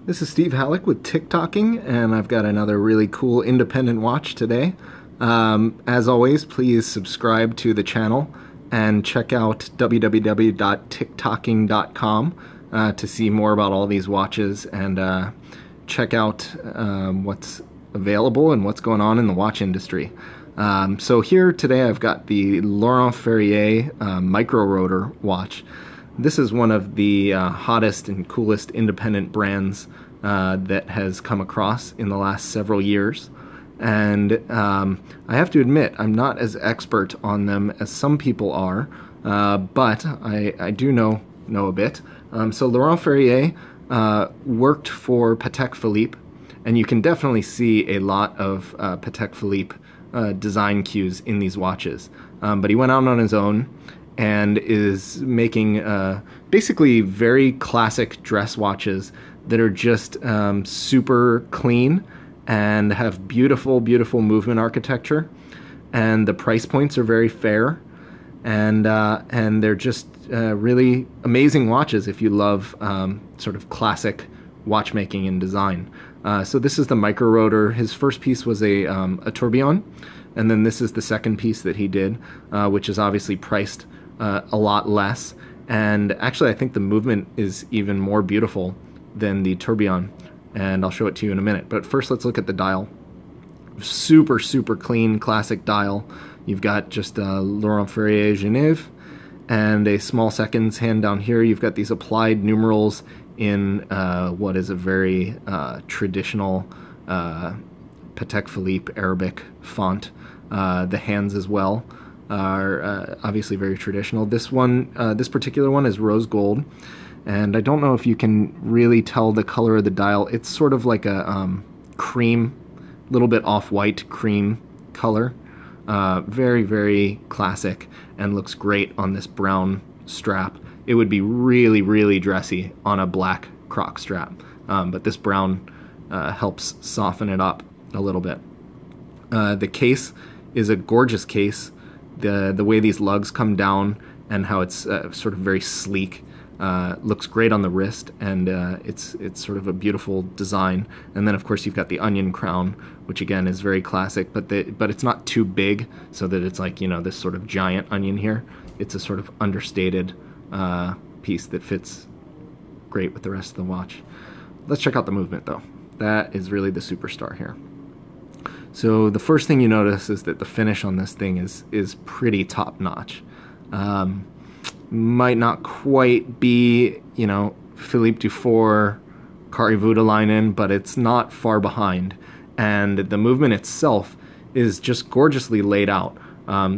This is Steve Halleck with TikToking, and I've got another really cool independent watch today. As always, please subscribe to the channel and check out www.tiktoking.com to see more about all these watches and check out what's available and what's going on in the watch industry. So here today I've got the Laurent Ferrier Microrotor watch. This is one of the hottest and coolest independent brands that has come across in the last several years. And I have to admit, I'm not as expert on them as some people are, but I do know a bit. So Laurent Ferrier worked for Patek Philippe, and you can definitely see a lot of Patek Philippe design cues in these watches. But he went out on his own and is making basically very classic dress watches that are just super clean and have beautiful, beautiful movement architecture, and the price points are very fair, and they're just really amazing watches if you love sort of classic watchmaking and design. So this is the Microrotor. His first piece was a tourbillon, and then this is the second piece that he did, which is obviously priced a lot less. And actually, I think the movement is even more beautiful than the tourbillon, and I'll show it to you in a minute. But first, let's look at the dial. Super, super clean, classic dial. You've got just Laurent Ferrier Genève and a small seconds hand down here. You've got these applied numerals in what is a very traditional Patek Philippe Arabic font. The hands as well are obviously very traditional. This one, this particular one is rose gold, and I don't know if you can really tell the color of the dial. It's sort of like a cream, little bit off-white cream color. Very, very classic, and looks great on this brown strap. It would be really, really dressy on a black croc strap, but this brown helps soften it up a little bit. The case is a gorgeous case. The way these lugs come down and how it's sort of very sleek looks great on the wrist, and it's sort of a beautiful design. And then of course you've got the onion crown, which again is very classic, but it's not too big so that it's like, you know, this sort of giant onion here. It's a sort of understated piece that fits great with the rest of the watch. Let's check out the movement though. That is really the superstar here. So the first thing you notice is that the finish on this thing is pretty top-notch. Might not quite be, you know, Philippe Dufour, Kari Voutilainen, but it's not far behind. And the movement itself is just gorgeously laid out.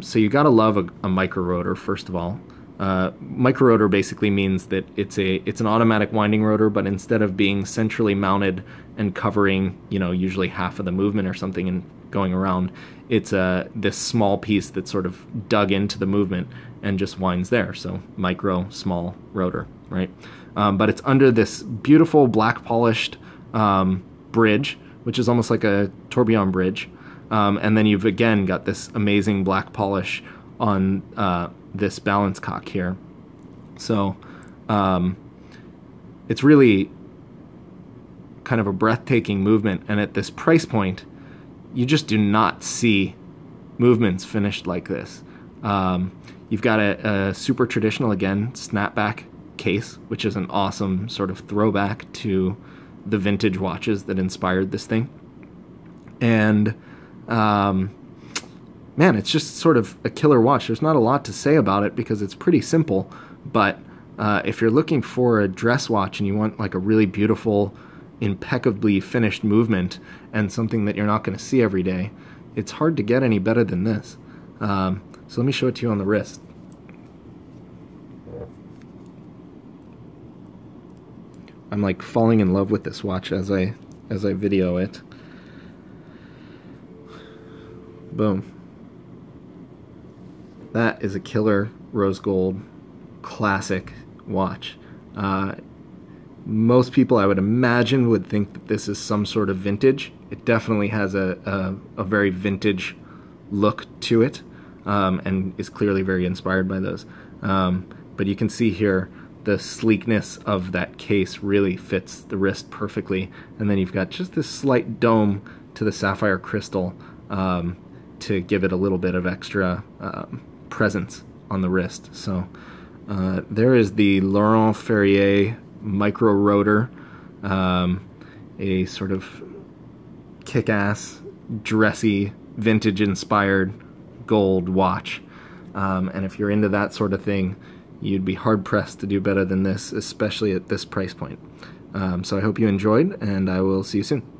So you gotta love a Microrotor, first of all. Microrotor basically means that it's an automatic winding rotor, but instead of being centrally mounted and covering, you know, usually half of the movement or something and going around, it's this small piece that's sort of dug into the movement and just winds there. So micro, small rotor, right? But it's under this beautiful black polished bridge, which is almost like a tourbillon bridge. And then you've again got this amazing black polish on this balance cock here. So it's really kind of a breathtaking movement, and at this price point you just do not see movements finished like this. You've got a super traditional, again, snapback case, which is an awesome sort of throwback to the vintage watches that inspired this thing. And man, it's just sort of a killer watch. There's not a lot to say about it because it's pretty simple, but if you're looking for a dress watch and you want like a really beautiful, impeccably finished movement and something that you're not going to see every day, it's hard to get any better than this. So let me show it to you on the wrist. I'm like falling in love with this watch as I video it. Boom. That is a killer rose gold classic watch. Most people, I would imagine, would think that this is some sort of vintage. It definitely has a very vintage look to it, and is clearly very inspired by those. But you can see here the sleekness of that case really fits the wrist perfectly. And then you've got just this slight dome to the sapphire crystal to give it a little bit of extra presence on the wrist. So there is the Laurent Ferrier Microrotor, a sort of kick-ass, dressy, vintage-inspired gold watch. And if you're into that sort of thing, you'd be hard-pressed to do better than this, especially at this price point. So I hope you enjoyed, and I will see you soon.